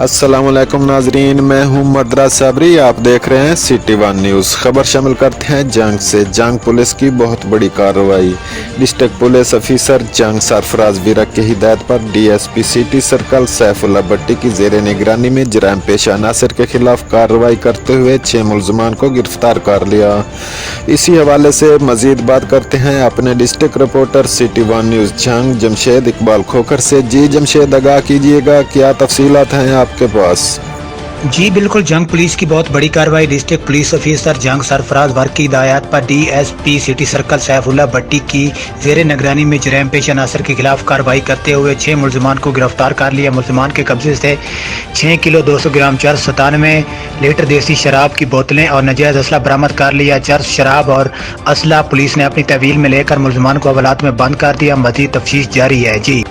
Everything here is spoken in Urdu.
السلام علیکم ناظرین، میں ہوں مدرا صابری، آپ دیکھ رہے ہیں سٹی ون نیوز۔ خبر شامل کرتے ہیں جھنگ سے۔ جھنگ پولیس کی بہت بڑی کارروائی۔ District police officer Jhang Sarfaraz کی ہدایت پر D S P city circle Saif Ullah Bhatti کی زیر نگرانی میں جرائم پیشہ عناصر کے خلاف کارروائی کرتے ہوئے 6 ملزمان کو گرفتار کر لیا۔ اسی حوالے سے مزید بات کرتے ہیں اپنے district reporter city one news Jhang Jamshed Iqbal Khokhar سے۔ جی جمشید، آگاہ کیجیے گا، کیا تفصیلات ہیں آپ کے پاس؟ جی بالکل، جھنگ پولیس کی بہت بڑی کارروائی۔ District police officer Jhang Sarfaraz کی ہدایت پر D S P city circle Saif Ullah Bhatti کی زیر نگرانی میں جرائم پیشہ عناصر کے خلاف کارروائی کرتے ہوئے 6 ملزمان کو گرفتار کر لیا۔ ملزمان کے قبضے سے 6 کلو 200 گرام چرس، 97 لیٹر دیسی شراب کی بوتلیں اور ناجائز اسلحہ برآمد کر لیا۔ چرس، شراب اور اسلحہ پولیس نے اپنی تحویل میں لے کر ملزمان کو حوالات میں بند کر دیا۔ مزید تفتیش جاری ہے۔ جی